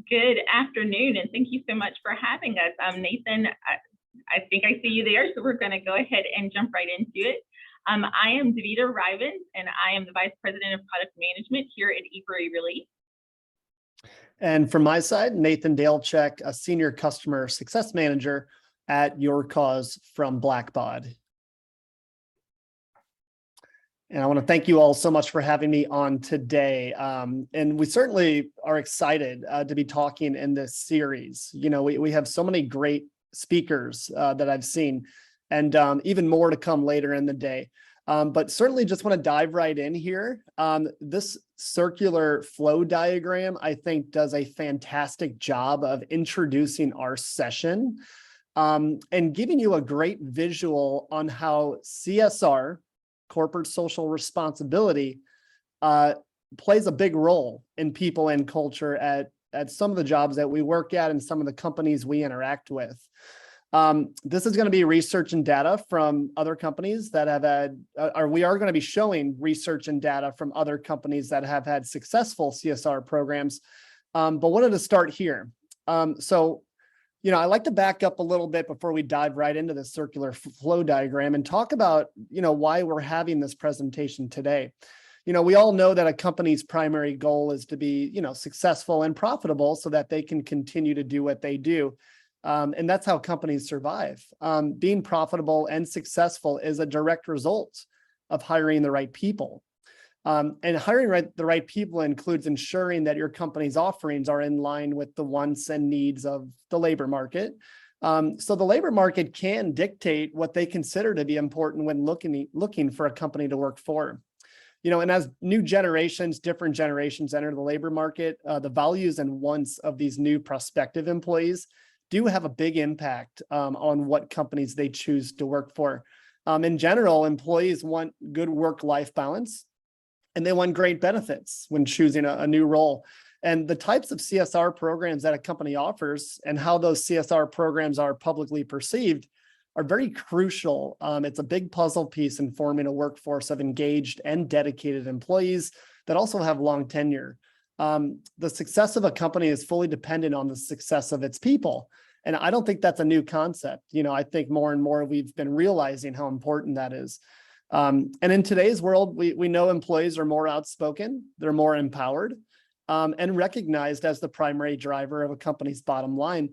Good afternoon, and thank you so much for having us. Nathan, I think I see you there, so we're going to go ahead and jump right into it. I am Davita Rivens, and I am the Vice President of Product Management here at E4E Relief. And from my side, Nathan Dalechek, a Senior Customer Success Manager at YourCause from Blackbaud. And I want to thank you all so much for having me on today. And we certainly are excited to be talking in this series. You know, we have so many great speakers that I've seen, and even more to come later in the day. But certainly just want to dive right in here. This circular flow diagram, I think, does a fantastic job of introducing our session and giving you a great visual on how CSR, corporate social responsibility, plays a big role in people and culture at some of the jobs that we work at and some of the companies we interact with. This is going to be research and data from other companies that have had, or we are going to be showing research and data from other companies that have had successful CSR programs, but wanted to start here. So, you know, I like to back up a little bit before we dive right into the circular flow diagram and talk about, you know, why we're having this presentation today. You know, we all know that a company's primary goal is to be, you know, successful and profitable so that they can continue to do what they do. And that's how companies survive. Being profitable and successful is a direct result of hiring the right people. And hiring the right people includes ensuring that your company's offerings are in line with the wants and needs of the labor market. So the labor market can dictate what they consider to be important when looking for a company to work for. You know, and as new generations, different generations enter the labor market, the values and wants of these new prospective employees do have a big impact on what companies they choose to work for. In general, employees want good work-life balance, and they want great benefits when choosing a new role. And the types of CSR programs that a company offers and how those CSR programs are publicly perceived are very crucial. It's a big puzzle piece in forming a workforce of engaged and dedicated employees that also have long tenure. The success of a company is fully dependent on the success of its people. And I don't think that's a new concept. You know, I think more and more we've been realizing how important that is. And in today's world, we know employees are more outspoken, they're more empowered, and recognized as the primary driver of a company's bottom line.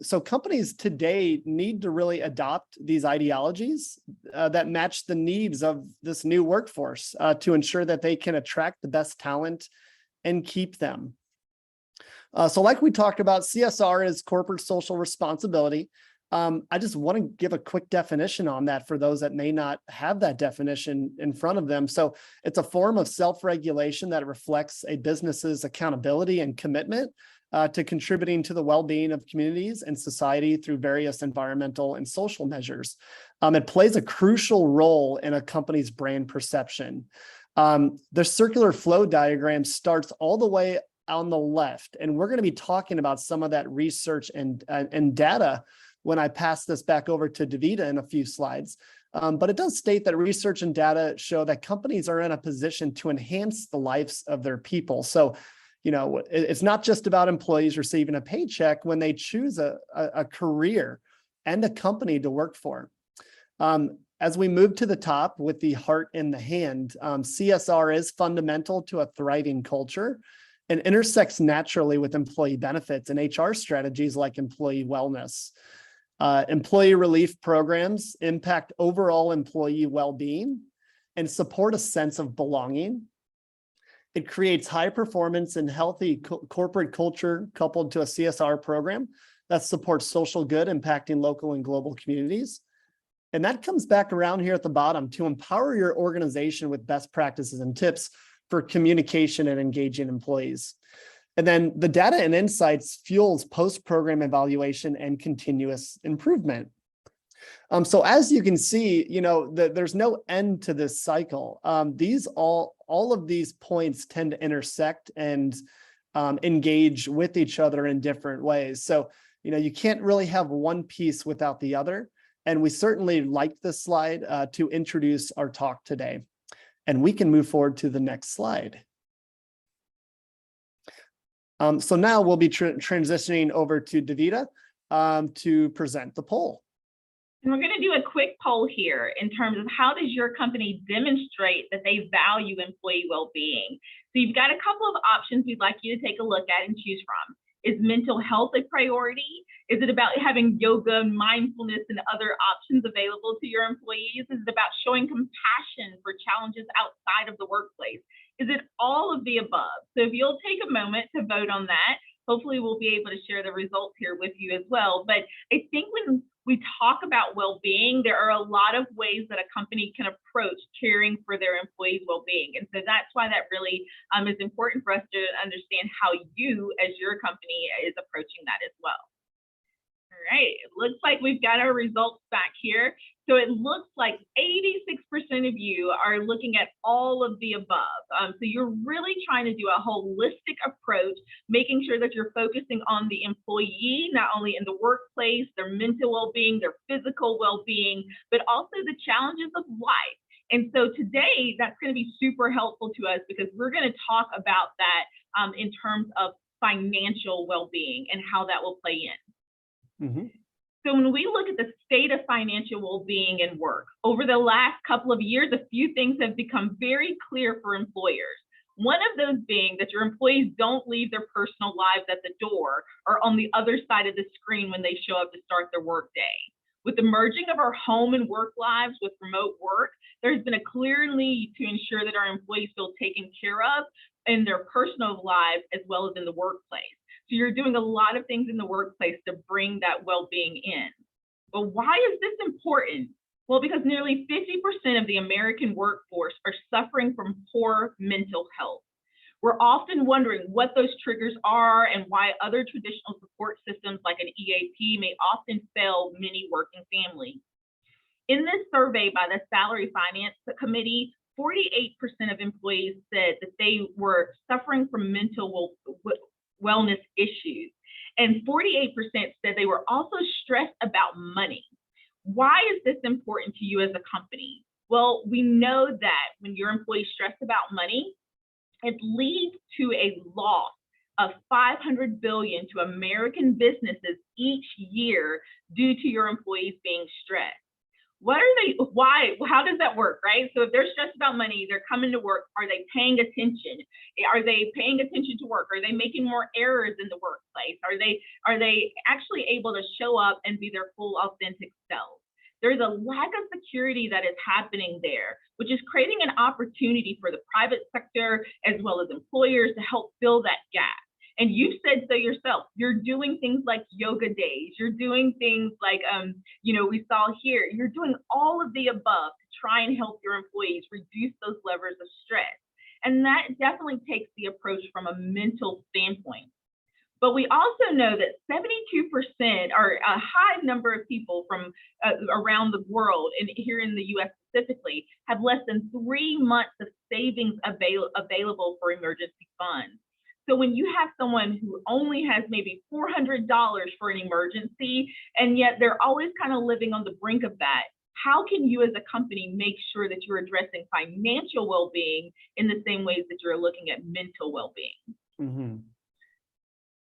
So companies today need to really adopt these ideologies that match the needs of this new workforce to ensure that they can attract the best talent and keep them. So like we talked about, CSR is corporate social responsibility. I just want to give a quick definition on that for those that may not have that definition in front of them. So it's a form of self-regulation that reflects a business's accountability and commitment to contributing to the well-being of communities and society through various environmental and social measures. It plays a crucial role in a company's brand perception. The circular flow diagram starts all the way on the left, and we're going to be talking about some of that research and data when I pass this back over to Davita in a few slides. But it does state that research and data show that companies are in a position to enhance the lives of their people. So, you know, it's not just about employees receiving a paycheck when they choose a career and a company to work for. As we move to the top with the heart in the hand, CSR is fundamental to a thriving culture and intersects naturally with employee benefits and HR strategies like employee wellness. Employee relief programs impact overall employee well-being and support a sense of belonging. It creates high performance and healthy corporate culture coupled to a CSR program that supports social good, impacting local and global communities. And that comes back around here at the bottom to empower your organization with best practices and tips for communication and engaging employees. And then the data and insights fuels post-program evaluation and continuous improvement. So as you can see, you know, there's no end to this cycle. All of these points tend to intersect and engage with each other in different ways. So, you know, you can't really have one piece without the other. And we certainly like this slide to introduce our talk today. And we can move forward to the next slide. So now we'll be transitioning over to Davida to present the poll. And we're going to do a quick poll here in terms of how does your company demonstrate that they value employee well-being? So you've got a couple of options we'd like you to take a look at and choose from. Is mental health a priority? Is it about having yoga, mindfulness, and other options available to your employees? Is it about showing compassion for challenges outside of the workplace? Is it all of the above? So if you'll take a moment to vote on that, hopefully we'll be able to share the results here with you as well. But I think when we talk about well-being, there are a lot of ways that a company can approach caring for their employees' well-being. And so that's why that really is important for us to understand how you as your company is approaching that as well. All right, it looks like we've got our results back here. So it looks like 86% of you are looking at all of the above. So you're really trying to do a holistic approach, making sure that you're focusing on the employee, not only in the workplace, their mental well-being, their physical well-being, but also the challenges of life. And so today, that's going to be super helpful to us because we're going to talk about that in terms of financial well-being and how that will play in. So when we look at the state of financial well-being in work, over the last couple of years, a few things have become very clear for employers. One of those being that your employees don't leave their personal lives at the door or on the other side of the screen when they show up to start their workday. With the merging of our home and work lives with remote work, there's been a clear need to ensure that our employees feel taken care of in their personal lives as well as in the workplace. So you're doing a lot of things in the workplace to bring that well-being in. But why is this important? Well, because nearly 50% of the American workforce are suffering from poor mental health. We're often wondering what those triggers are and why other traditional support systems like an EAP may often fail many working families. In this survey by the Salary Finance Committee, 48% of employees said that they were suffering from mental wellness issues, and 48% said they were also stressed about money. Why is this important to you as a company? Well, we know that when your employees stress about money, it leads to a loss of $500 billion to American businesses each year due to your employees being stressed. Why, how does that work, right? So if they're stressed about money, they're coming to work, are they paying attention? Are they paying attention to work? Are they making more errors in the workplace? Are they actually able to show up and be their full authentic selves? There's a lack of security that is happening there, which is creating an opportunity for the private sector as well as employers to help fill that gap. And you said so yourself, you're doing things like yoga days, you're doing things like, we saw here, you're doing all of the above to try and help your employees reduce those levels of stress. And that definitely takes the approach from a mental standpoint. But we also know that 72% are a high number of people from around the world, and here in the US specifically, have less than 3 months of savings available for emergency funds. So when you have someone who only has maybe $400 for an emergency, and yet they're always kind of living on the brink of that, how can you as a company make sure that you're addressing financial well-being in the same ways that you're looking at mental well-being?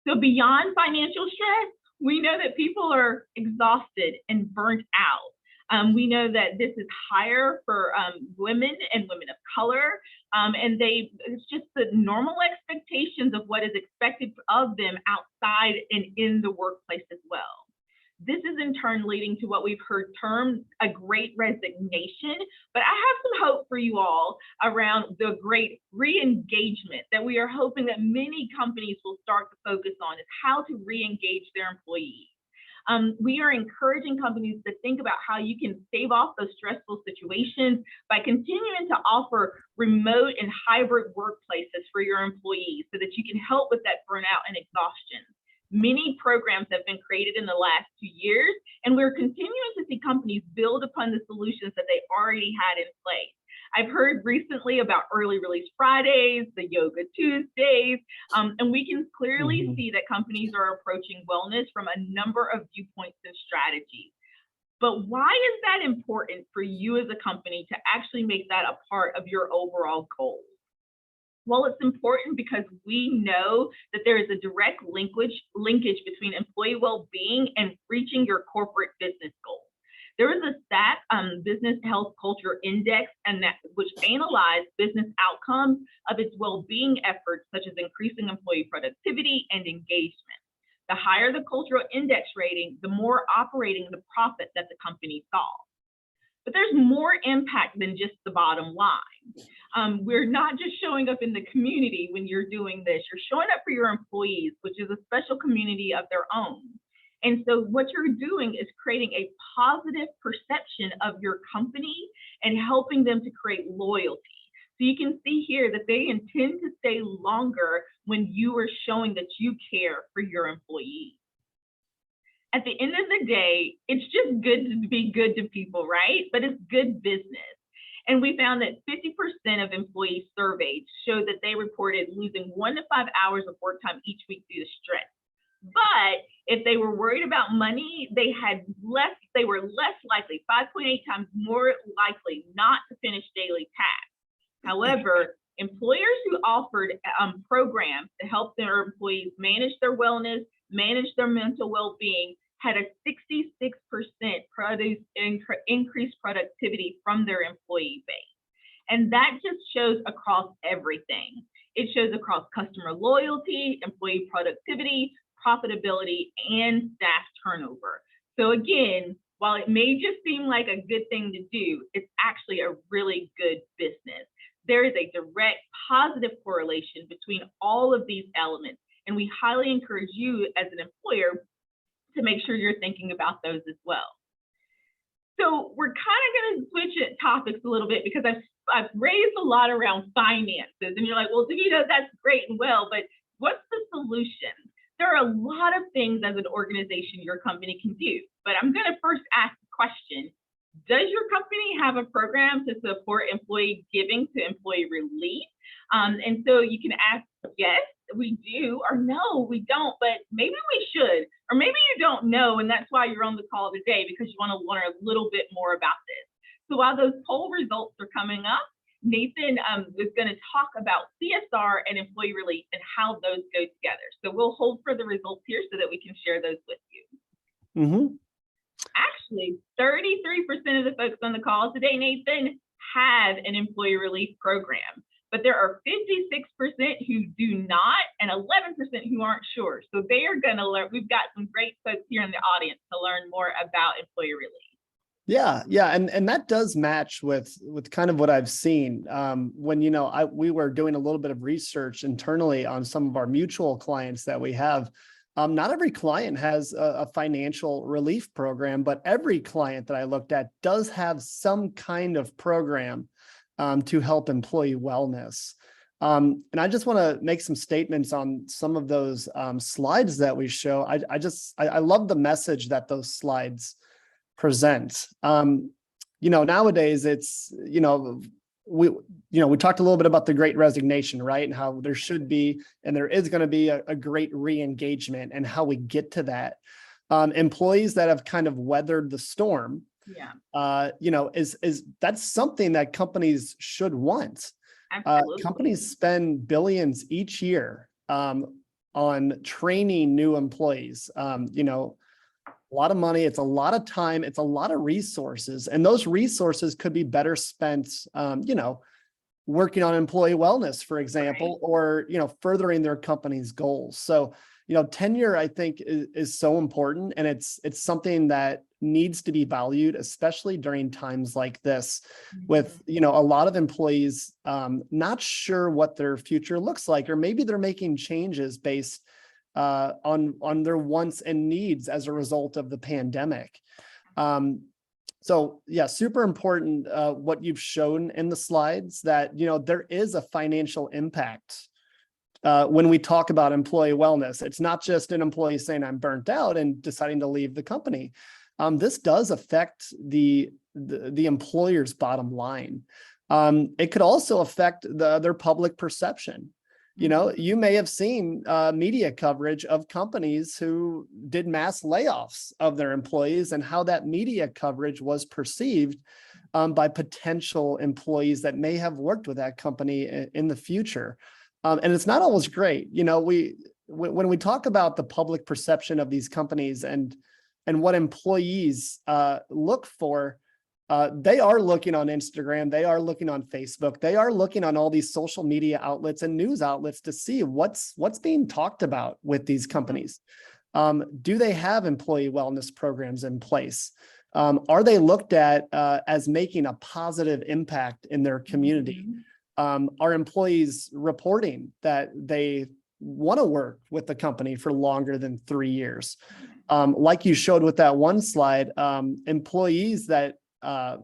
So beyond financial stress, we know that people are exhausted and burnt out. We know that this is higher for women and women of color, and it's just the normal expectations of what is expected of them outside and in the workplace as well. This is in turn leading to what we've heard termed a great resignation, but I have some hope for you all around the great re-engagement that we are hoping that many companies will start to focus on, is how to re-engage their employees. We are encouraging companies to think about how you can stave off those stressful situations by continuing to offer remote and hybrid workplaces for your employees so that you can help with that burnout and exhaustion. Many programs have been created in the last 2 years, and we're continuing to see companies build upon the solutions that they already had in place. I've heard recently about early release Fridays, the yoga Tuesdays, and we can clearly see that companies are approaching wellness from a number of viewpoints and strategies. But why is that important for you as a company to actually make that a part of your overall goals? Well, it's important because we know that there is a direct linkage between employee well-being and reaching your corporate business goals. There is a SAP Business Health Culture Index, which analyzed business outcomes of its well-being efforts, such as increasing employee productivity and engagement. The higher the cultural index rating, the more operating the profit that the company saw. But there's more impact than just the bottom line. We're not just showing up in the community when you're doing this. You're showing up for your employees, which is a special community of their own. And so what you're doing is creating a positive perception of your company and helping them to create loyalty. So you can see here that they intend to stay longer when you are showing that you care for your employees. At the end of the day, it's just good to be good to people, right? But it's good business. And we found that 50% of employees surveyed showed that they reported losing 1 to 5 hours of work time each week due to stress. But if they were worried about money, they were less likely, 5.8 times more likely not to finish daily tasks. However, employers who offered programs to help their employees manage their wellness, manage their mental well-being, had a 66% increased productivity from their employee base. And that just shows across everything. It shows across customer loyalty, employee productivity, profitability, and staff turnover. So again, while it may just seem like a good thing to do, it's actually a really good business. There is a direct positive correlation between all of these elements, and we highly encourage you as an employer to make sure you're thinking about those as well. So we're kind of going to switch topics a little bit because I've raised a lot around finances, and you're like, well, Davida, that's great and well, but what's the solution? There are a lot of things as an organization your company can do, but I'm going to first ask the question, does your company have a program to support employee giving to employee relief? And so you can ask, yes, we do, or no, we don't, but maybe we should, or maybe you don't know, and that's why you're on the call today, because you want to learn a little bit more about this. So while those poll results are coming up, Nathan is going to talk about CSR and employee relief and how those go together. So we'll hold for the results here so that we can share those with you. Mm-hmm. Actually, 33% of the folks on the call today, Nathan, have an employee relief program, but there are 56% who do not and 11% who aren't sure. So they are going to learn. We've got some great folks here in the audience to learn more about employee relief. Yeah, and that does match with kind of what I've seen. When we were doing a little bit of research internally on some of our mutual clients that we have. Not every client has a financial relief program, but every client that I looked at does have some kind of program to help employee wellness. And I just want to make some statements on some of those slides that we show. I love the message that those slides present. Nowadays it's, we talked a little bit about the Great Resignation, right? And how there should be, and there is going to be a great re-engagement, and how we get to that. Employees that have kind of weathered the storm, that's something that companies should want. Companies spend billions each year on training new employees. A lot of money, it's a lot of time, it's a lot of resources, and those resources could be better spent, working on employee wellness, for example, or, furthering their company's goals. So, tenure, I think, is so important, and it's something that needs to be valued, especially during times like this, with, a lot of employees not sure what their future looks like, or maybe they're making changes based on their wants and needs as a result of the pandemic. So yeah, super important what you've shown in the slides, that there is a financial impact when we talk about employee wellness. It's not just an employee saying I'm burnt out and deciding to leave the company. This does affect the employer's bottom line. It could also affect their public perception. You know, you may have seen media coverage of companies who did mass layoffs of their employees and how that media coverage was perceived by potential employees that may have worked with that company in the future. And it's not always great. You know, when we talk about the public perception of these companies and what employees look for, they are looking on Instagram, they are looking on Facebook, they are looking on all these social media outlets and news outlets to see what's being talked about with these companies. Do they have employee wellness programs in place? Are they looked at as making a positive impact in their community? Are employees reporting that they want to work with the company for longer than 3 years? Like you showed with that one slide, employees that the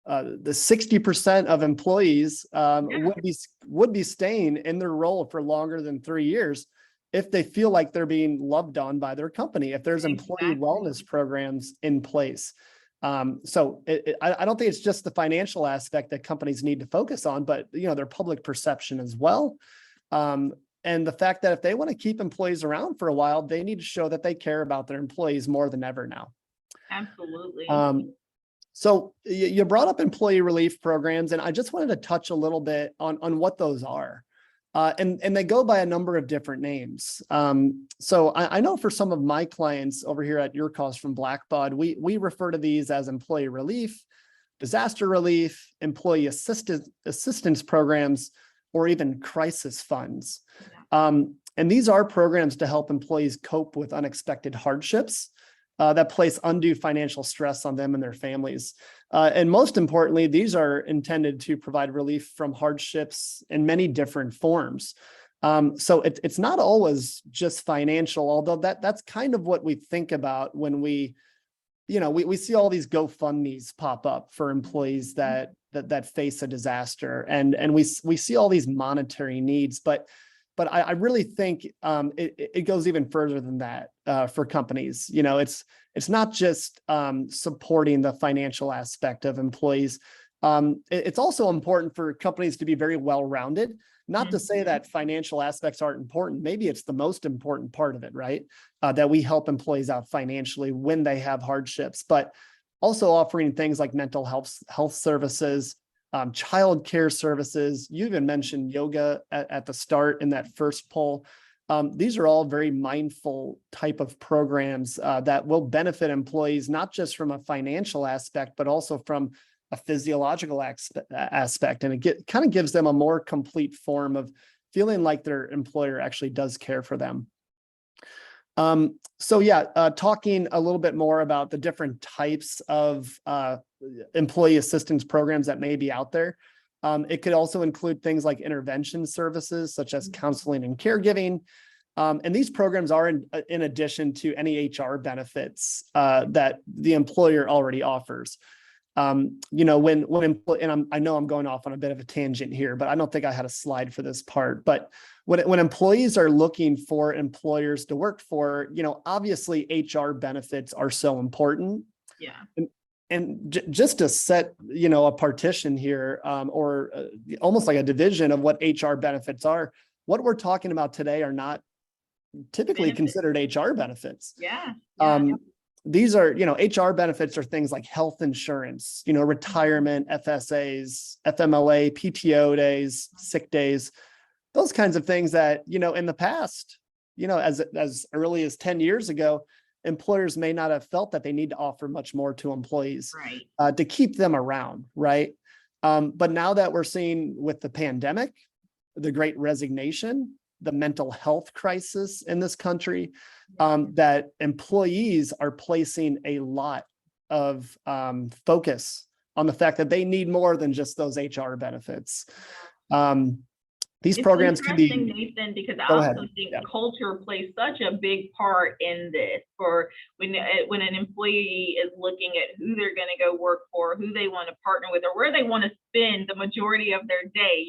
60% of employees would be staying in their role for longer than 3 years if they feel like they're being loved on by their company, if there's employee wellness programs in place. So I don't think it's just the financial aspect that companies need to focus on, but you know, their public perception as well. And the fact that if they want to keep employees around for a while, they need to show that they care about their employees more than ever now. Absolutely. So you brought up employee relief programs, and I just wanted to touch a little bit on what those are. And they go by a number of different names. So I know for some of my clients over here at YourCause from Blackbaud, we refer to these as employee relief, disaster relief, employee assistance programs, or even crisis funds. And these are programs to help employees cope with unexpected hardships that place undue financial stress on them and their families. And most importantly, these are intended to provide relief from hardships in many different forms. So it's not always just financial, although that's kind of what we think about when we see all these GoFundMes pop up for employees that face a disaster, and we see all these monetary needs, but I really think it goes even further than that for companies. You know, it's not just supporting the financial aspect of employees. It's also important for companies to be very well-rounded. Not to say that financial aspects aren't important. Maybe it's the most important part of it, right? That we help employees out financially when they have hardships, but also offering things like mental health services, childcare services. You even mentioned yoga at the start in that first poll. These are all very mindful type of programs that will benefit employees, not just from a financial aspect, but also from a physiological aspect. And it kind of gives them a more complete form of feeling like their employer actually does care for them. Talking a little bit more about the different types of employee assistance programs that may be out there. It could also include things like intervention services, such as counseling and caregiving. And these programs are in addition to any HR benefits that the employer already offers. I know I'm going off on a bit of a tangent here, but I don't think I had a slide for this part. But when employees are looking for employers to work for, obviously HR benefits are so important. Yeah. And just to set, a partition here, or almost like a division of what HR benefits are, what we're talking about today are not typically considered HR benefits. Yeah. These are, HR benefits are things like health insurance, retirement, FSAs, FMLA, PTO days, sick days, those kinds of things that, in the past, as early as 10 years ago, employers may not have felt that they need to offer much more to employees, right, to keep them around, right? But now that we're seeing with the pandemic, the Great Resignation, the mental health crisis in this country, that employees are placing a lot of focus on the fact that they need more than just those HR benefits. These programs can be, Nathan, because I also think culture plays such a big part in this. For when an employee is looking at who they're going to go work for, who they want to partner with, or where they want to spend the majority of their day,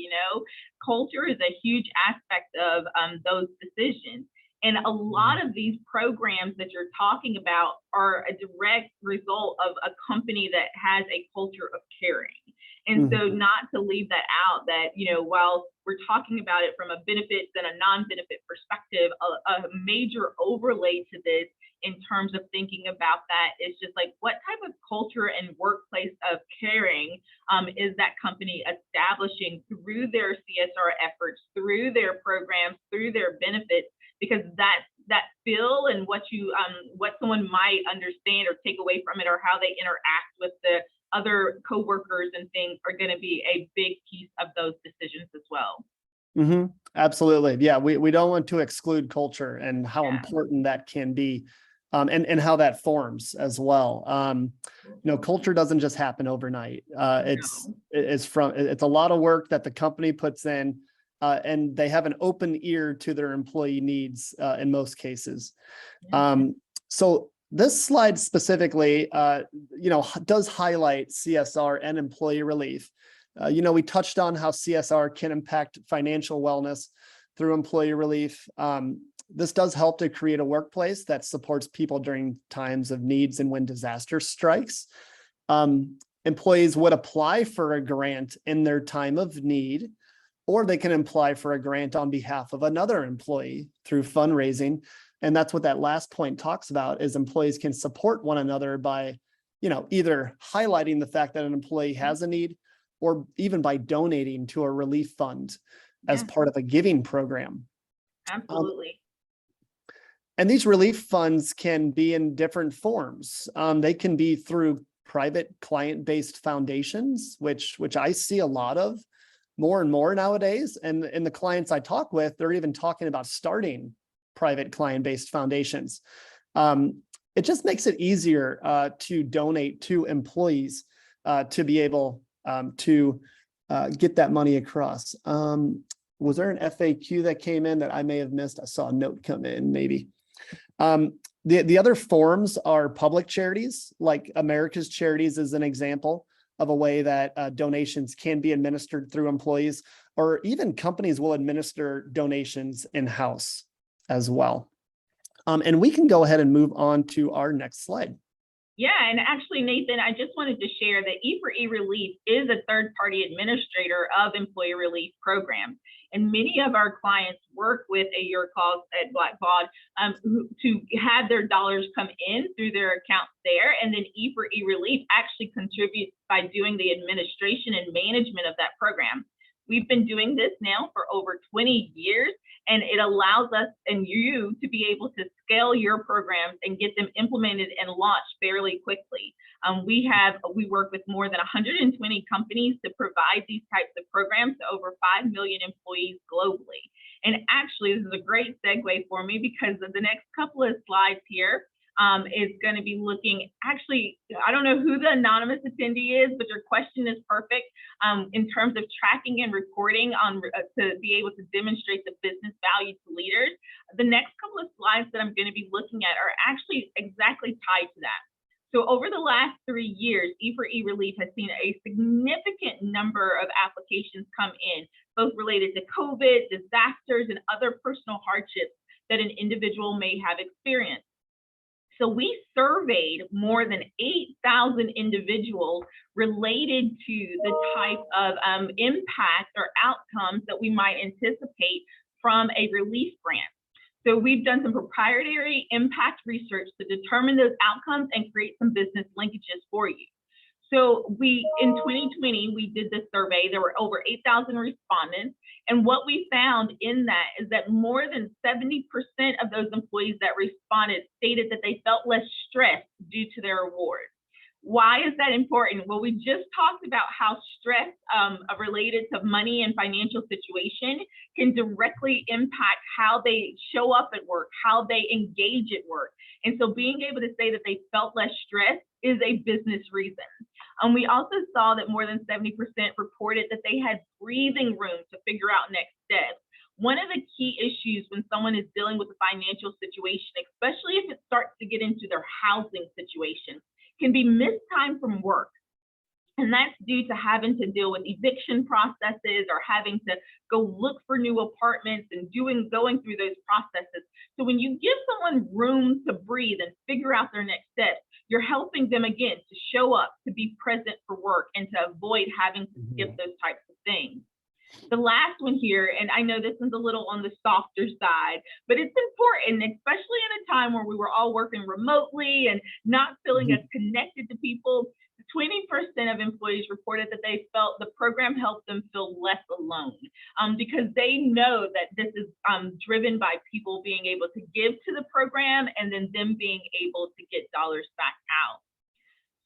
culture is a huge aspect of those decisions. And a lot of these programs that you're talking about are a direct result of a company that has a culture of caring. And so not to leave that out, that, you know, while we're talking about it from a benefits and a non-benefit perspective, a major overlay to this in terms of thinking about that is just like, what type of culture and workplace of caring is that company establishing through their CSR efforts, through their programs, through their benefits, because that feel and what someone might understand or take away from it, or how they interact with the other coworkers and things, are going to be a big piece of those decisions as well. Absolutely. Yeah, we don't want to exclude culture and how important that can be, and how that forms as well. You know, culture doesn't just happen overnight. It's a lot of work that the company puts in, and they have an open ear to their employee needs in most cases. So this slide specifically, you know, does highlight CSR and employee relief. You know, we touched on how CSR can impact financial wellness through employee relief. This does help to create a workplace that supports people during times of needs and when disaster strikes. Employees would apply for a grant in their time of need, or they can apply for a grant on behalf of another employee through fundraising. And that's what that last point talks about, is employees can support one another by, you know, either highlighting the fact that an employee has a need, or even by donating to a relief fund as part of a giving program. Absolutely. And these relief funds can be in different forms. They can be through private client-based foundations, which I see a lot of more and more nowadays. And the clients I talk with, they're even talking about starting private client-based foundations. It just makes it easier to donate to employees to be able to get that money across. Was there an FAQ that came in that I may have missed? I saw a note come in, maybe. The other forms are public charities, like America's Charities is an example of a way that donations can be administered through employees, or even companies will administer donations in-house as well. And we can go ahead and move on to our next slide. Yeah, and actually, Nathan, I just wanted to share that E4E Relief is a third-party administrator of employee relief programs. And many of our clients work with a YourCause at Blackbaud to have their dollars come in through their accounts there. And then E4E Relief actually contributes by doing the administration and management of that program. We've been doing this now for over 20 years, and it allows us and you to be able to scale your programs and get them implemented and launched fairly quickly. We work with more than 120 companies to provide these types of programs to over 5 million employees globally. And actually, this is a great segue for me, because of the next couple of slides here is going to be looking, actually, I don't know who the anonymous attendee is, but your question is perfect in terms of tracking and reporting on to be able to demonstrate the business value to leaders. The next couple of slides that I'm going to be looking at are actually exactly tied to that. So over the last 3 years, E4E Relief has seen a significant number of applications come in, both related to COVID, disasters, and other personal hardships that an individual may have experienced. So we surveyed more than 8,000 individuals related to the type of impact or outcomes that we might anticipate from a relief grant. So we've done some proprietary impact research to determine those outcomes and create some business linkages for you. So in 2020, we did this survey. There were over 8,000 respondents. And what we found in that is that more than 70% of those employees that responded stated that they felt less stressed due to their award. Why is that important? Well, we just talked about how stress related to money and financial situation can directly impact how they show up at work, how they engage at work. And so being able to say that they felt less stressed is a business reason. We also saw that more than 70% reported that they had breathing room to figure out next steps. One of the key issues when someone is dealing with a financial situation, especially if it starts to get into their housing situation, can be missed time from work. And that's due to having to deal with eviction processes or having to go look for new apartments and going through those processes. So when you give someone room to breathe and figure out their next steps, you're helping them again to show up, to be present for work, and to avoid having to skip those types of things. The last one here, and I know this one's a little on the softer side, but it's important, especially in a time where we were all working remotely and not feeling as connected to people. 20% of employees reported that they felt the program helped them feel less alone, because they know that this is driven by people being able to give to the program and then them being able to get dollars back out.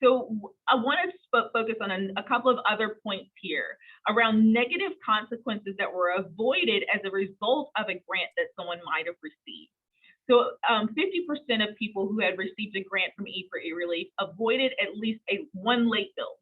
So I want to focus on a couple of other points here around negative consequences that were avoided as a result of a grant that someone might have received. So 50% of people who had received a grant from E4E Relief avoided at least one late bill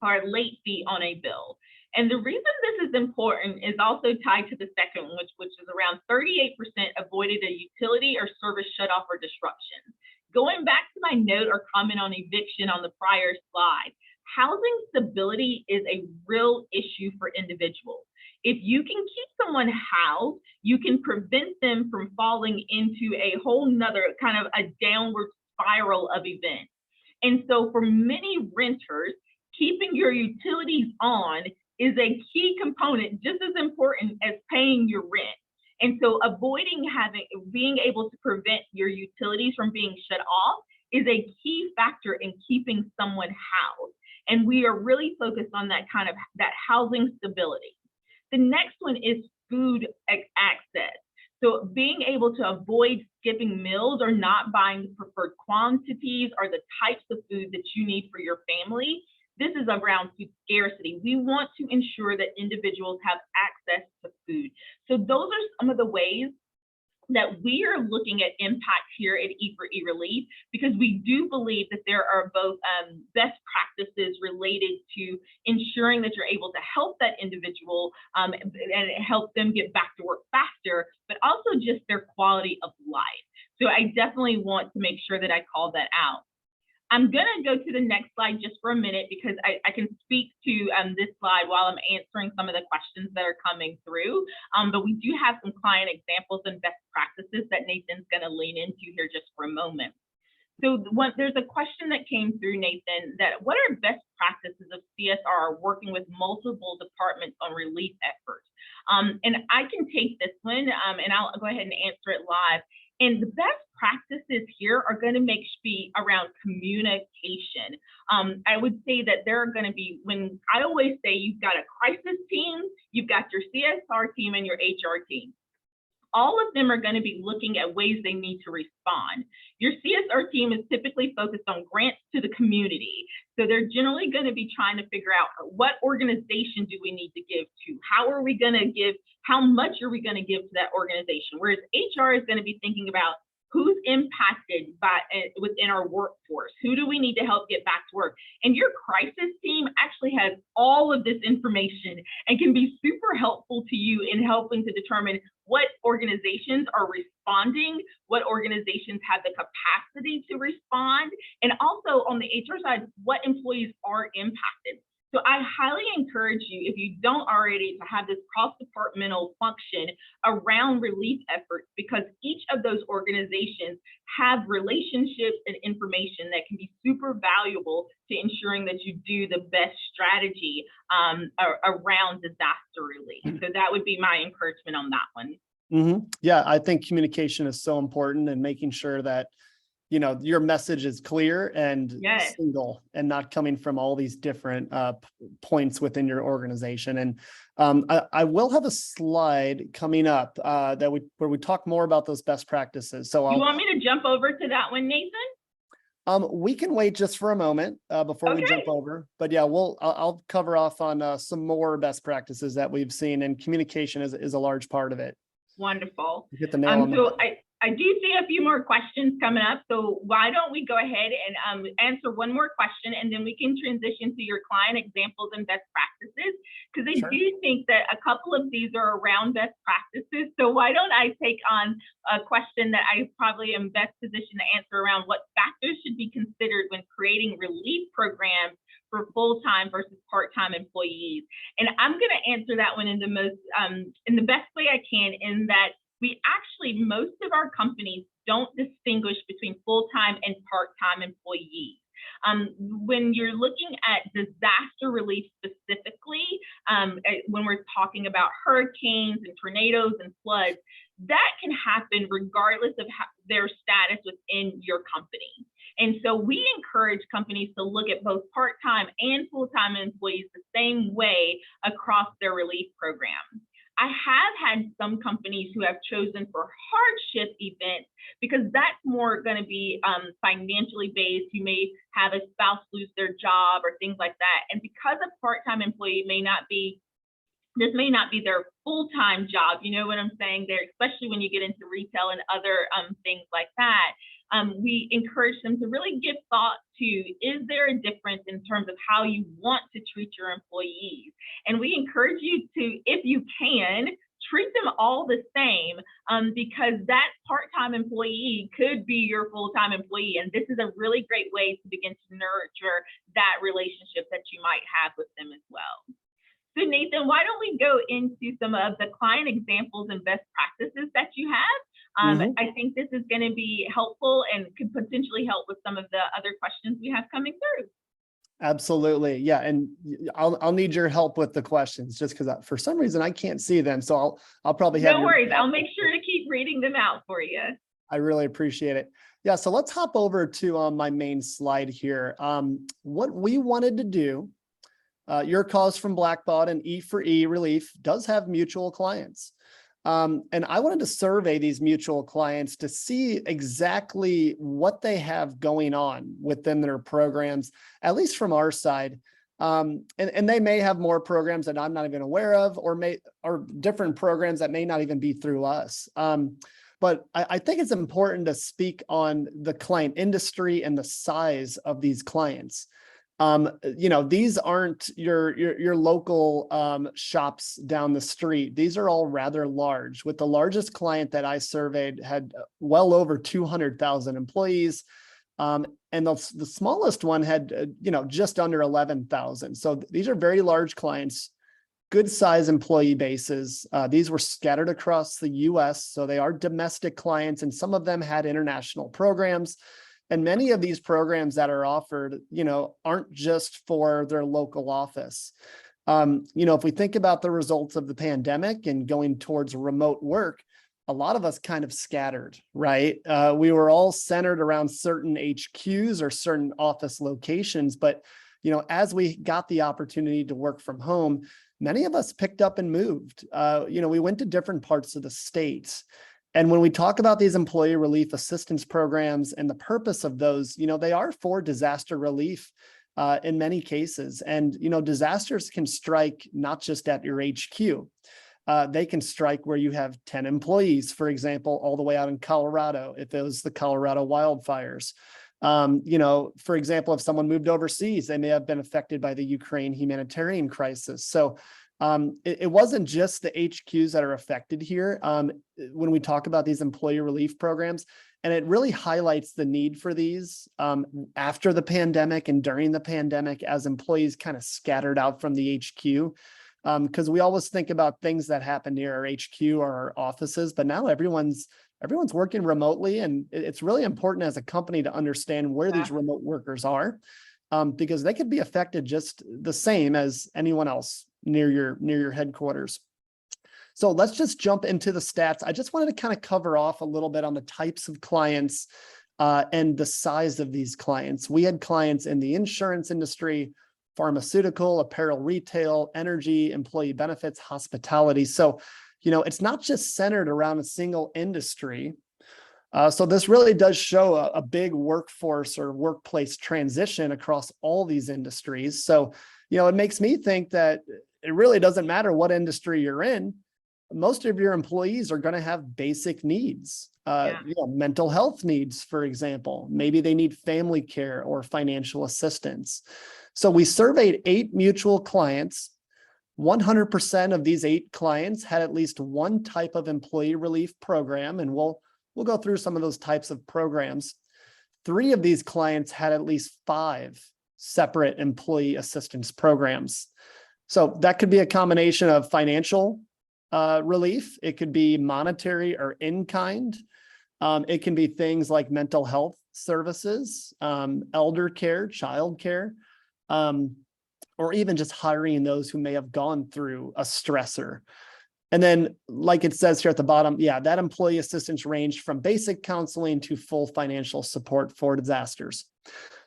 or a late fee on a bill. And the reason this is important is also tied to the second one, which is around 38% avoided a utility or service shutoff or disruption. Going back to my note or comment on eviction on the prior slide, housing stability is a real issue for individuals. If you can keep someone housed, you can prevent them from falling into a whole nother kind of a downward spiral of events. And so for many renters, keeping your utilities on is a key component, just as important as paying your rent. And so being able to prevent your utilities from being shut off is a key factor in keeping someone housed. And we are really focused on that housing stability. The next one is food access. So being able to avoid skipping meals or not buying the preferred quantities or the types of food that you need for your family. This is around food scarcity. We want to ensure that individuals have access to food. So those are some of the ways that we are looking at impact here at E4E Relief, because we do believe that there are both best practices related to ensuring that you're able to help that individual and help them get back to work faster, but also just their quality of life. So I definitely want to make sure that I call that out. I'm gonna go to the next slide just for a minute because I can speak to this slide while I'm answering some of the questions that are coming through. But we do have some client examples and best practices that Nathan's gonna lean into here just for a moment. So there's a question that came through, Nathan, that what are best practices of CSR working with multiple departments on relief efforts? And I can take this one and I'll go ahead and answer it live. And the best practices here are going to be around communication. I would say that there are going to be, when I always say you've got a crisis team, you've got your CSR team and your HR team. All of them are going to be looking at ways they need to respond. Your CSR team is typically focused on grants to the community. So they're generally going to be trying to figure out what organization do we need to give to? How are we going to give? How much are we going to give to that organization? Whereas HR is going to be thinking about who's impacted within our workforce? Who do we need to help get back to work? And your crisis team actually has all of this information and can be super helpful to you in helping to determine what organizations are responding, what organizations have the capacity to respond, and also on the HR side, what employees are impacted. So I highly encourage you, if you don't already, to have this cross-departmental function around relief efforts, because each of those organizations have relationships and information that can be super valuable to ensuring that you do the best strategy around disaster relief. So that would be my encouragement on that one. Yeah, I think communication is so important, and making sure that your message is clear and single and not coming from all these different points within your organization. And I will have a slide coming up where we talk more about those best practices. So you want me to jump over to that one, Nathan? We can wait just for a moment before we jump over. But yeah, I'll cover off on some more best practices that we've seen, and communication is a large part of it. Wonderful. You hit the nail on the head. I do see a few more questions coming up, so why don't we go ahead and answer one more question, and then we can transition to your client examples and best practices, because I do think that a couple of these are around best practices. So why don't I take on a question that I probably am best positioned to answer around what factors should be considered when creating relief programs for full-time versus part-time employees? And I'm going to answer that one in the best way I can, in that most of our companies don't distinguish between full-time and part-time employees. When you're looking at disaster relief specifically, when we're talking about hurricanes and tornadoes and floods, that can happen regardless of their status within your company. And so we encourage companies to look at both part-time and full-time employees the same way across their relief program. I have had some companies who have chosen for hardship events because that's more going to be financially based. You may have a spouse lose their job or things like that. And because a part-time employee this may not be their full-time job, you know what I'm saying there, especially when you get into retail and other things like that. We encourage them to really give thought to, is there a difference in terms of how you want to treat your employees? And we encourage you to, if you can, treat them all the same, because that part-time employee could be your full-time employee. And this is a really great way to begin to nurture that relationship that you might have with them as well. So Nathan, why don't we go into some of the client examples and best practices that you have? I think this is going to be helpful and could potentially help with some of the other questions we have coming through. Absolutely. Yeah. And I'll need your help with the questions, just because for some reason I can't see them. So I'll probably have. No worries. I'll make sure to keep reading them out for you. I really appreciate it. Yeah. So let's hop over to my main slide here. What we wanted to do, YourCause from Blackbaud and E4E Relief does have mutual clients. And I wanted to survey these mutual clients to see exactly what they have going on within their programs, at least from our side. And they may have more programs that I'm not even aware of, or different programs that may not even be through us. But I think it's important to speak on the client industry and the size of these clients. These aren't your local shops down the street. These are all rather large, with the largest client that I surveyed had well over 200,000 employees. And the smallest one had, just under 11,000. So these are very large clients, good size employee bases. These were scattered across the US. So they are domestic clients, and some of them had international programs. And many of these programs that are offered, aren't just for their local office. If we think about the results of the pandemic and going towards remote work, a lot of us kind of scattered, right? We were all centered around certain HQs or certain office locations. But, as we got the opportunity to work from home, many of us picked up and moved. We went to different parts of the state. And when we talk about these employee relief assistance programs and the purpose of those, they are for disaster relief in many cases. And, disasters can strike not just at your HQ. They can strike where you have 10 employees, for example, all the way out in Colorado, if it was the Colorado wildfires. For example, if someone moved overseas, they may have been affected by the Ukraine humanitarian crisis. So it wasn't just the HQs that are affected here when we talk about these employee relief programs. And it really highlights the need for these after the pandemic and during the pandemic, as employees kind of scattered out from the HQ. Because we always think about things that happen near our HQ or our offices, but now everyone's working remotely. And it's really important as a company to understand where these remote workers are, because they could be affected just the same as anyone else near your headquarters. So let's just jump into the stats. I just wanted to kind of cover off a little bit on the types of clients and the size of these clients. We had clients in the insurance industry, pharmaceutical, apparel, retail, energy, employee benefits, hospitality. So, it's not just centered around a single industry. So this really does show a big workforce or workplace transition across all these industries. So, it makes me think that it really doesn't matter what industry you're in. Most of your employees are going to have basic needs, mental health needs, for example. Maybe they need family care or financial assistance. So we surveyed 8 mutual clients. 100% of these 8 clients had at least one type of employee relief program, and we'll go through some of those types of programs. 3 of these clients had at least 5 separate employee assistance programs. So that could be a combination of financial relief. It could be monetary or in-kind. It can be things like mental health services, elder care, child care, or even just hiring those who may have gone through a stressor. And then, like it says here at the bottom, that employee assistance ranged from basic counseling to full financial support for disasters.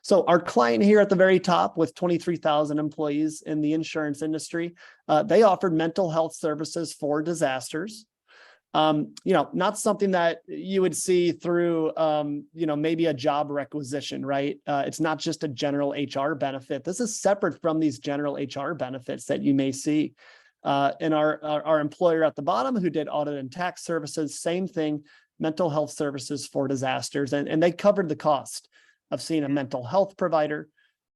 So our client here at the very top with 23,000 employees in the insurance industry, they offered mental health services for disasters. Not something that you would see through, maybe a job requisition, right? It's not just a general HR benefit. This is separate from these general HR benefits that you may see. And our employer at the bottom who did audit and tax services, same thing, mental health services for disasters. And they covered the cost of seeing a mental health provider.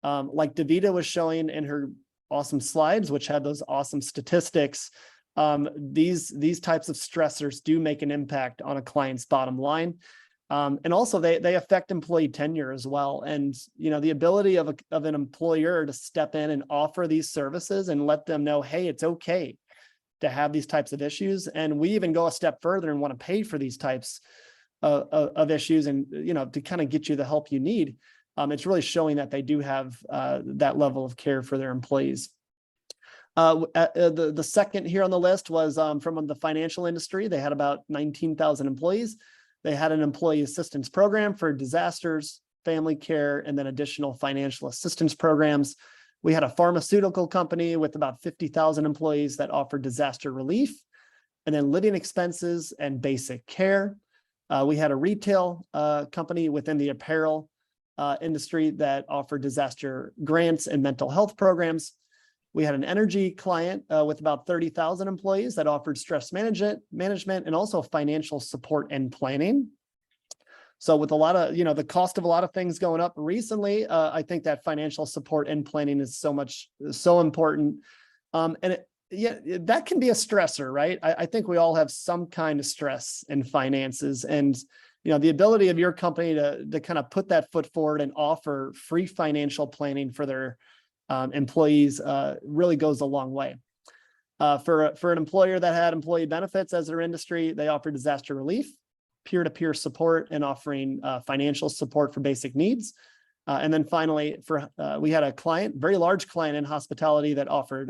Like Davida was showing in her awesome slides, which had those awesome statistics. These types of stressors do make an impact on a client's bottom line. And also they affect employee tenure as well. And, the ability of an employer to step in and offer these services and let them know, hey, it's okay to have these types of issues. And we even go a step further and want to pay for these types of issues and, to kind of get you the help you need. It's really showing that they do have that level of care for their employees. The second here on the list was from the financial industry. They had about 19,000 employees. They had an employee assistance program for disasters, family care, and then additional financial assistance programs. We had a pharmaceutical company with about 50,000 employees that offered disaster relief, and then living expenses and basic care. We had a retail company within the apparel industry that offered disaster grants and mental health programs. We had an energy client with about 30,000 employees that offered stress management and also financial support and planning. So with a lot of, the cost of a lot of things going up recently, I think that financial support and planning is so important. That can be a stressor, right? I think we all have some kind of stress in finances, and the ability of your company to kind of put that foot forward and offer free financial planning for their employees really goes a long way. For an employer that had employee benefits as their industry, they offered disaster relief, peer-to-peer support, and offering financial support for basic needs. And then finally, we had a client, very large client in hospitality that offered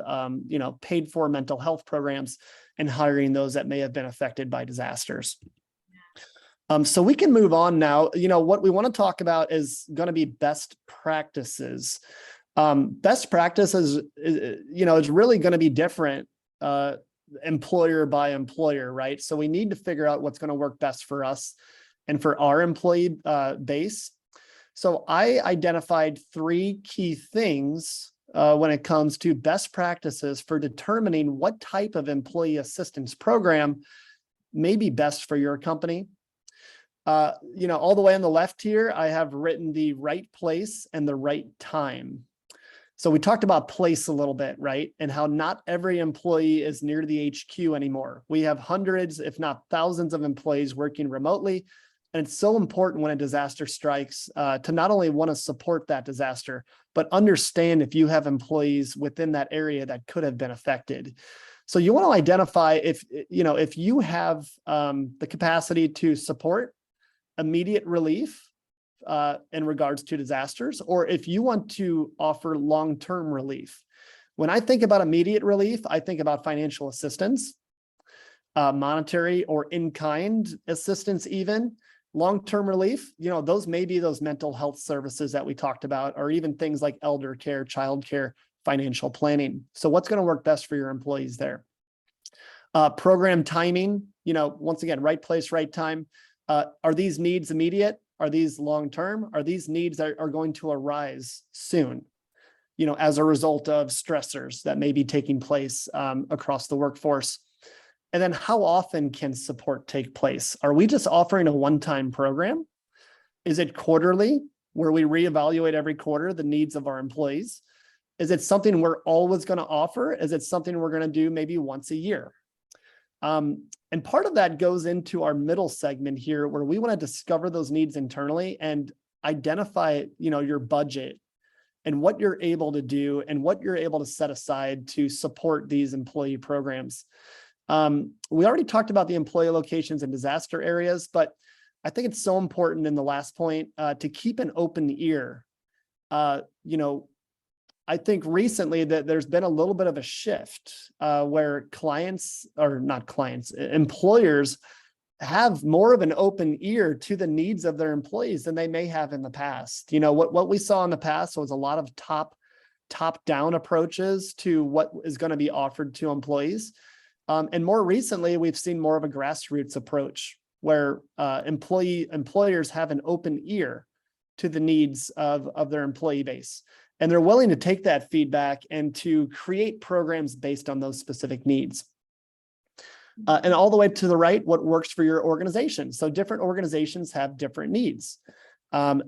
paid for mental health programs and hiring those that may have been affected by disasters. So we can move on now. What we want to talk about is going to be best practices. Best practices is really going to be different employer by employer, right? So we need to figure out what's going to work best for us and for our employee base. So I identified 3 key things when it comes to best practices for determining what type of employee assistance program may be best for your company. All the way on the left here, I have written the right place and the right time. So we talked about place a little bit, right? And how not every employee is near the HQ anymore. We have hundreds, if not thousands of employees working remotely. And it's so important when a disaster strikes to not only want to support that disaster, but understand if you have employees within that area that could have been affected. So you want to identify if you have the capacity to support immediate relief in regards to disasters, or if you want to offer long-term relief. When I think about immediate relief, I think about financial assistance, monetary or in-kind assistance even. Long-term relief, those may be those mental health services that we talked about, or even things like elder care, child care, financial planning. So what's going to work best for your employees there? Program timing, once again, right place, right time. Are these needs immediate? Are these long-term? Are these needs that are going to arise soon, as a result of stressors that may be taking place across the workforce? And then how often can support take place? Are we just offering a one-time program? Is it quarterly, where we reevaluate every quarter the needs of our employees? Is it something we're always going to offer? Is it something we're going to do maybe once a year? And part of that goes into our middle segment here, where we want to discover those needs internally and identify, your budget and what you're able to do and what you're able to set aside to support these employee programs. We already talked about the employee locations and disaster areas, but I think it's so important in the last point to keep an open ear. I think recently that there's been a little bit of a shift where employers have more of an open ear to the needs of their employees than they may have in the past. What we saw in the past was a lot of top-down approaches to what is going to be offered to employees. And more recently, we've seen more of a grassroots approach where employers have an open ear to the needs of their employee base. And they're willing to take that feedback and to create programs based on those specific needs. And all the way to the right, what works for your organization. So different organizations have different needs. An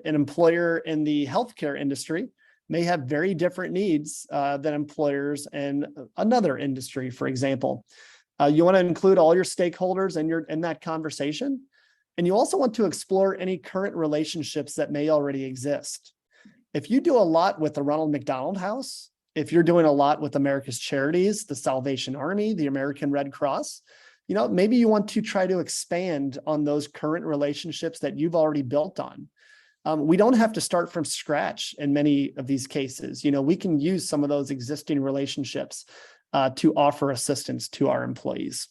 employer in the healthcare industry may have very different needs than employers in another industry, for example. You want to include all your stakeholders in that conversation. And you also want to explore any current relationships that may already exist. If you do a lot with the Ronald McDonald House, if you're doing a lot with America's Charities, the Salvation Army, the American Red Cross, maybe you want to try to expand on those current relationships that you've already built on. We don't have to start from scratch in many of these cases. We can use some of those existing relationships to offer assistance to our employees.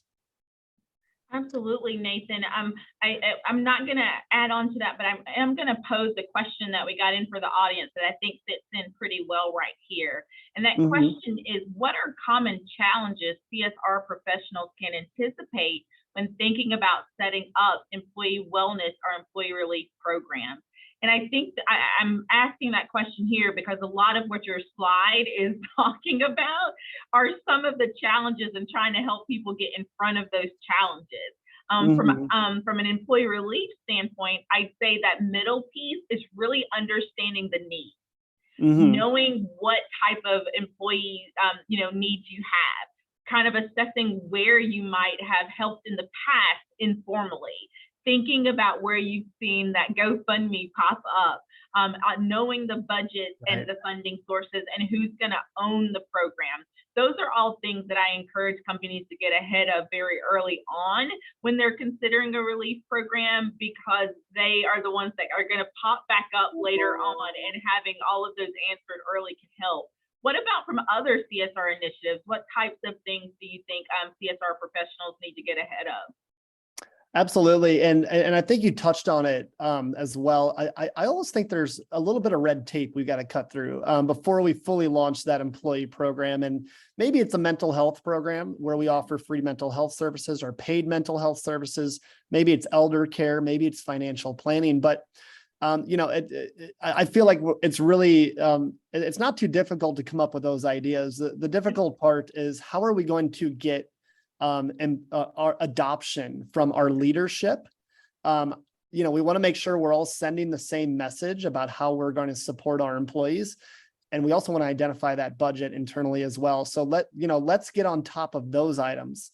Absolutely, Nathan. I'm not going to add on to that, but I am going to pose the question that we got in for the audience that I think fits in pretty well right here. And that question is, what are common challenges CSR professionals can anticipate when thinking about setting up employee wellness or employee relief programs? And I think I'm asking that question here because a lot of what your slide is talking about are some of the challenges in trying to help people get in front of those challenges. From an employee relief standpoint, I'd say that middle piece is really understanding the needs, knowing what type of employee needs you have, kind of assessing where you might have helped in the past informally. Thinking about where you've seen that GoFundMe pop up, knowing the budget and the funding sources and who's going to own the program. Those are all things that I encourage companies to get ahead of very early on when they're considering a relief program, because they are the ones that are going to pop back up later on, and having all of those answered early can help. What about from other CSR initiatives? What types of things do you think CSR professionals need to get ahead of? Absolutely. And I think you touched on it as well. I always think there's a little bit of red tape we got to cut through before we fully launch that employee program. And maybe it's a mental health program where we offer free mental health services or paid mental health services. Maybe it's elder care, maybe it's financial planning. But I feel like it's really, it's not too difficult to come up with those ideas. The difficult part is, how are we going to get our adoption from our leadership? We want to make sure we're all sending the same message about how we're going to support our employees. And we also want to identify that budget internally as well. So let's get on top of those items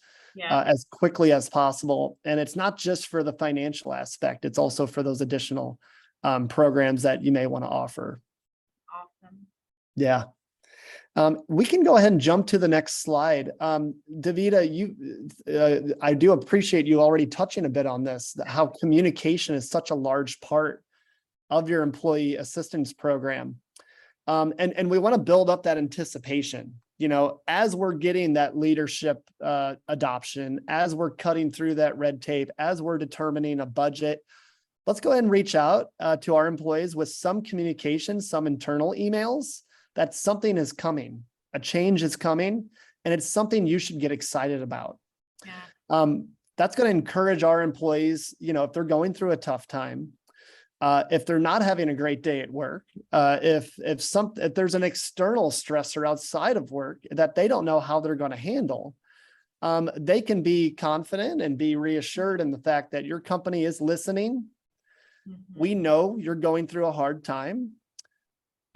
as quickly as possible. And it's not just for the financial aspect, it's also for those additional programs that you may want to offer. Awesome. Yeah. We can go ahead and jump to the next slide. Davida, I do appreciate you already touching a bit on this, how communication is such a large part of your employee assistance program. And we want to build up that anticipation, as we're getting that leadership adoption, as we're cutting through that red tape, as we're determining a budget. Let's go ahead and reach out to our employees with some communication, some internal emails, that something is coming, a change is coming, and it's something you should get excited about. Yeah. That's going to encourage our employees, if they're going through a tough time, if they're not having a great day at work, if there's an external stressor outside of work that they don't know how they're going to handle, they can be confident and be reassured in the fact that your company is listening. We know you're going through a hard time.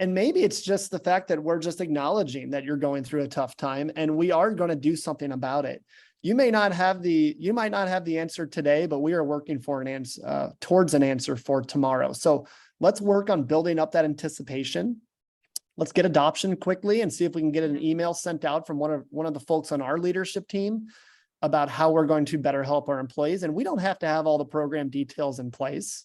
And maybe it's just the fact that we're just acknowledging that you're going through a tough time and we are going to do something about it. You might not have the answer today, but we are working for an answer, towards an answer for tomorrow. So let's work on building up that anticipation. Let's get adoption quickly and see if we can get an email sent out from one of the folks on our leadership team about how we're going to better help our employees. And we don't have to have all the program details in place.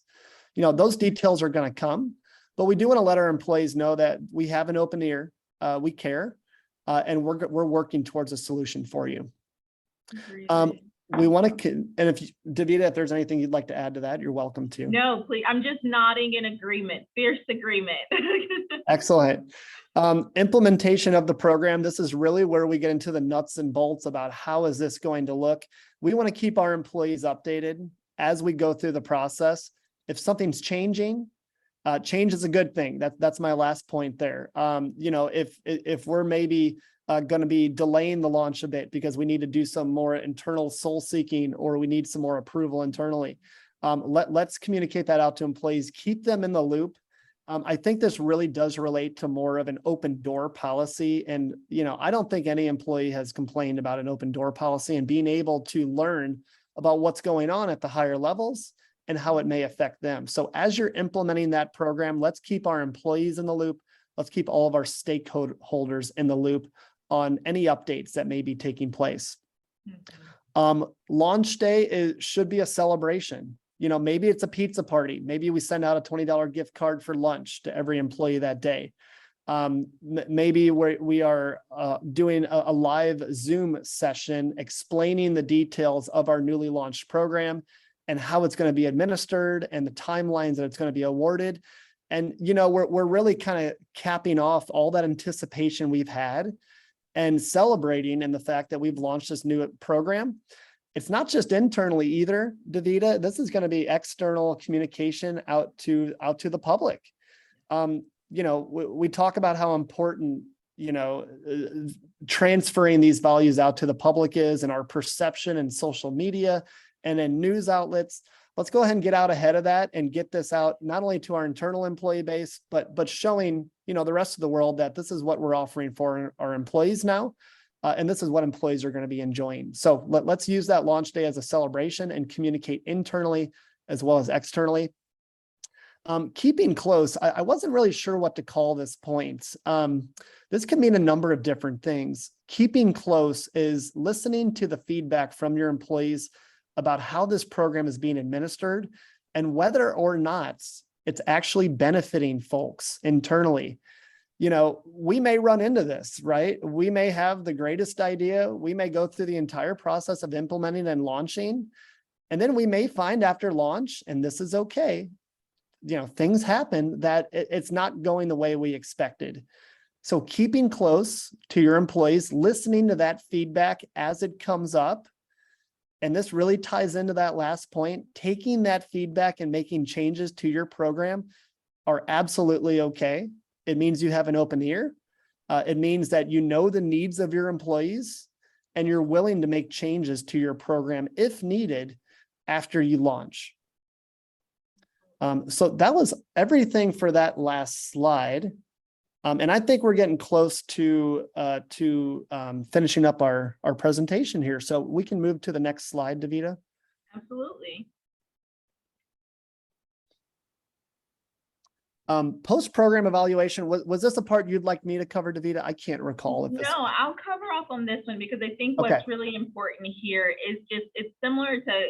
Those details are going to come, but we do want to let our employees know that we have an open ear, we care, and we're working towards a solution for you. We want to, and Davida, if there's anything you'd like to add to that, you're welcome to. No, please. I'm just nodding in agreement, fierce agreement. Excellent. Implementation of the program. This is really where we get into the nuts and bolts about how is this going to look. We want to keep our employees updated as we go through the process. If something's changing, change is a good thing. That's my last point there. If we're maybe going to be delaying the launch a bit because we need to do some more internal soul seeking, or we need some more approval internally, let's communicate that out to employees, keep them in the loop. I think this really does relate to more of an open door policy. And, I don't think any employee has complained about an open door policy, and being able to learn about what's going on at the higher levels and how it may affect them. So as you're implementing that program, let's keep our employees in the loop. Let's keep all of our stakeholders in the loop on any updates that may be taking place. Launch day should be a celebration. Maybe it's a pizza party. Maybe we send out a $20 gift card for lunch to every employee that day. Maybe we are doing a live Zoom session explaining the details of our newly launched program and how it's going to be administered and the timelines that it's going to be awarded. And, we're really kind of capping off all that anticipation we've had and celebrating in the fact that we've launched this new program. It's not just internally either, Davida. This is going to be external communication out to the public. We talk about how important, transferring these values out to the public is, and our perception in social media and in news outlets. Let's go ahead and get out ahead of that and get this out not only to our internal employee base, but showing, the rest of the world that this is what we're offering for our employees now. And this is what employees are going to be enjoying. So let's use that launch day as a celebration and communicate internally as well as externally. Keeping close, I wasn't really sure what to call this point. This can mean a number of different things. Keeping close is listening to the feedback from your employees about how this program is being administered and whether or not it's actually benefiting folks internally. We may run into this, right? We may have the greatest idea. We may go through the entire process of implementing and launching. And then we may find after launch, and this is okay, things happen that it's not going the way we expected. So keeping close to your employees, listening to that feedback as it comes up. And this really ties into that last point. Taking that feedback and making changes to your program are absolutely okay. It means you have an open ear. It means that you know the needs of your employees and you're willing to make changes to your program if needed after you launch. So that was everything for that last slide. And I think we're getting close to finishing up our presentation here. So we can move to the next slide, Davida. Absolutely. Post-program evaluation, was this a part you'd like me to cover, Davida? I can't recall. No, I'll cover off on this one because I think Okay. what's really important here is just, it's similar to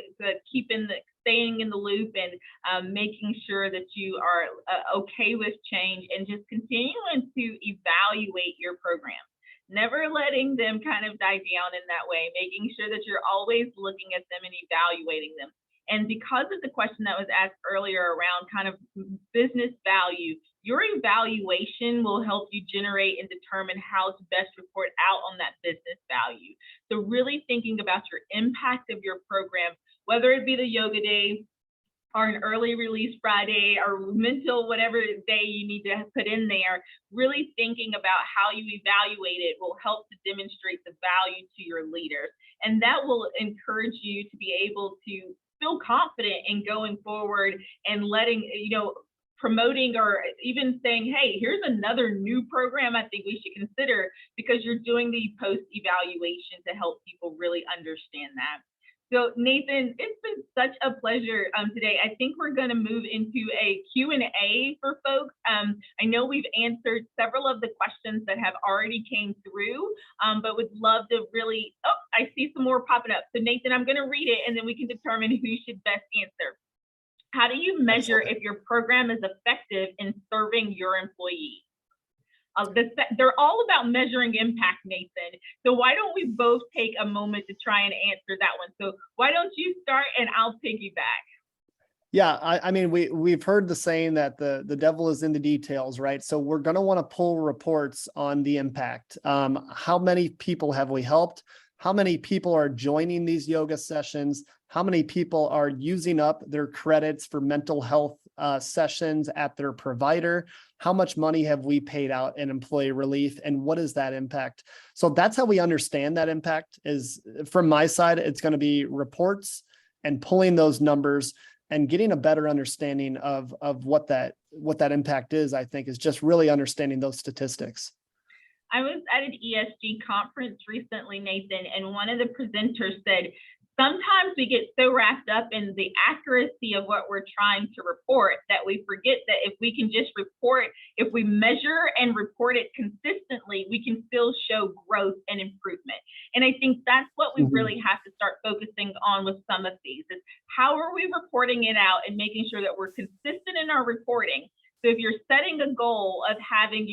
staying in the loop and making sure that you are okay with change and just continuing to evaluate your program. Never letting them kind of die down in that way, making sure that you're always looking at them and evaluating them. And because of the question that was asked earlier around kind of business value, your evaluation will help you generate and determine how to best report out on that business value. So really thinking about your impact of your program, whether it be the yoga day or an early release Friday or mental, whatever day you need to put in there, really thinking about how you evaluate it will help to demonstrate the value to your leaders. And that will encourage you to be able to feel confident in going forward and letting, promoting or even saying, hey, here's another new program I think we should consider, because you're doing the post-evaluation to help people really understand that. So Nathan, it's been such a pleasure today. I think we're going to move into a Q&A for folks. I know we've answered several of the questions that have already came through, but would love to really, oh, I see some more popping up. So Nathan, I'm going to read it and then we can determine who should best answer. How do you measure if your program is effective in serving your employees? They're all about measuring impact, Nathan. So why don't we both take a moment to try and answer that one? So why don't you start and I'll piggyback? Yeah, I mean, we've heard the saying that the devil is in the details, right? So we're going to want to pull reports on the impact. How many people have we helped? How many people are joining these yoga sessions? How many people are using up their credits for mental health sessions at their provider? How much money have we paid out in employee relief, and what is that impact? So that's how we understand that impact. Is from my side, it's going to be reports and pulling those numbers and getting a better understanding of what that impact is. I think is just really understanding those statistics. I was at an ESG conference recently, Nathan, and one of the presenters said, sometimes we get so wrapped up in the accuracy of what we're trying to report that we forget that if we can just report, if we measure and report it consistently, we can still show growth and improvement. And I think that's what we really have to start focusing on with some of these, is how are we reporting it out and making sure that we're consistent in our reporting. So if you're setting a goal of having,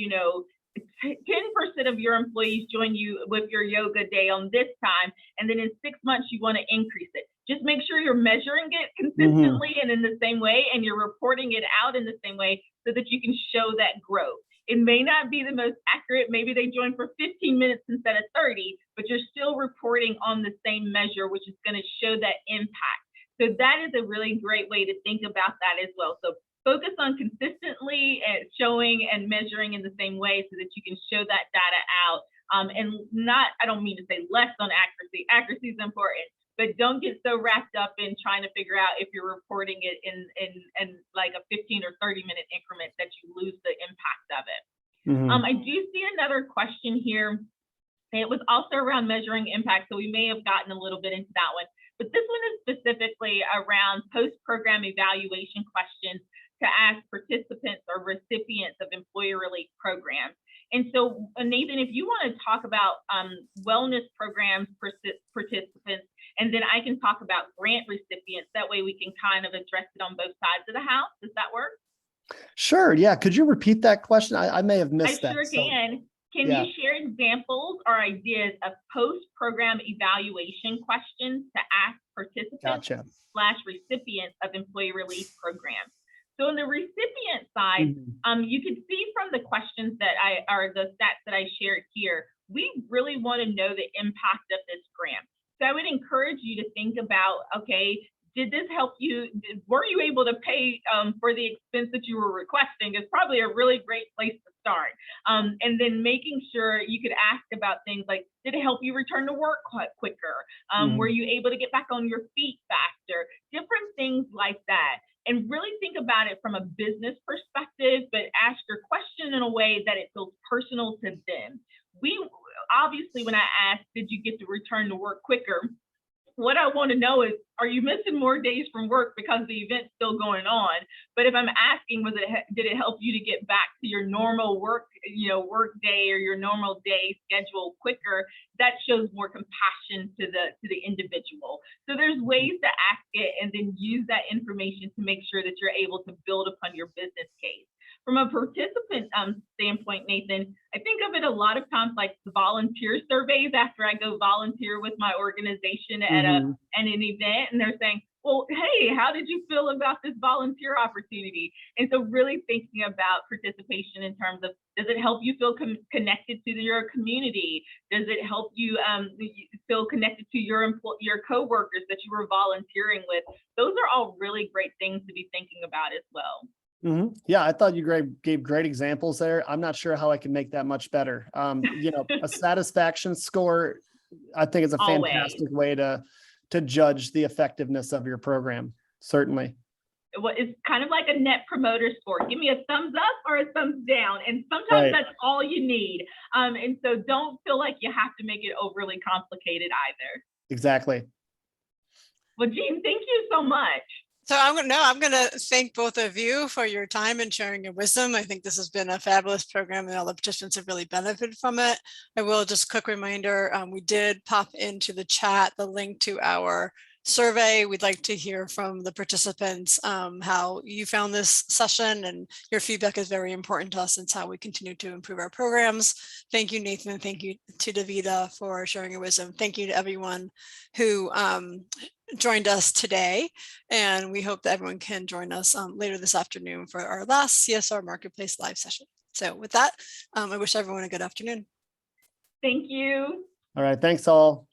10% of your employees join you with your yoga day on this time, and then in 6 months you want to increase it. Just make sure you're measuring it consistently and in the same way, and you're reporting it out in the same way so that you can show that growth. It may not be the most accurate. Maybe they joined for 15 minutes instead of 30, but you're still reporting on the same measure, which is going to show that impact. So that is a really great way to think about that as well. So focus on consistently showing and measuring in the same way so that you can show that data out. And not, I don't mean to say less on accuracy. Accuracy is important, but don't get so wrapped up in trying to figure out if you're reporting it in like a 15 or 30-minute increment that you lose the impact of it. I do see another question here. It was also around measuring impact, so we may have gotten a little bit into that one. But this one is specifically around post-program evaluation questions to ask participants or recipients of employee relief programs. And so, Nathan, if you want to talk about wellness programs participants, and then I can talk about grant recipients, that way we can kind of address it on both sides of the house. Does that work? Sure. Yeah. Could you repeat that question? I may have missed that. I sure can. Can you share examples or ideas of post-program evaluation questions to ask participants / recipients of employee relief programs? So on the recipient side, you can see from the questions that the stats that I shared here, we really want to know the impact of this grant. So I would encourage you to think about, okay, did this help you? Were you able to pay for the expense that you were requesting? Is probably a really great place to start. And then making sure you could ask about things like, did it help you return to work quicker? Were you able to get back on your feet faster? Different things like that. And really think about it from a business perspective, but ask your question in a way that it feels personal to them. We obviously, when I asked, did you get to return to work quicker? What I want to know is, are you missing more days from work because the event's still going on? But if I'm asking, did it help you to get back to your normal work day or your normal day schedule quicker? That shows more compassion to the individual. So there's ways to ask it and then use that information to make sure that you're able to build upon your business case. From a participant standpoint, Nathan, I think of it a lot of times like the volunteer surveys after I go volunteer with my organization at an event, and they're saying, well, hey, how did you feel about this volunteer opportunity? And so really thinking about participation in terms of, does it help you feel connected to your community? Does it help you feel connected to your coworkers that you were volunteering with? Those are all really great things to be thinking about as well. Yeah, I thought you gave great examples there. I'm not sure how I can make that much better. A satisfaction score, I think, is a fantastic way to judge the effectiveness of your program. Certainly. it's kind of like a net promoter score. Give me a thumbs up or a thumbs down. And sometimes Right. that's all you need. And so don't feel like you have to make it overly complicated either. Exactly. Well, Jean, thank you so much. So I'm going to thank both of you for your time and sharing your wisdom. I think this has been a fabulous program and all the participants have really benefited from it. I will just quick reminder, we did pop into the chat the link to our survey. We'd like to hear from the participants how you found this session, and your feedback is very important to us. It's how we continue to improve our programs. Thank you, Nathan. Thank you to Davida for sharing your wisdom. Thank you to everyone who joined us today, and we hope that everyone can join us later this afternoon for our last CSR Marketplace live session. So with that, I wish everyone a good afternoon. Thank you. All right. Thanks all.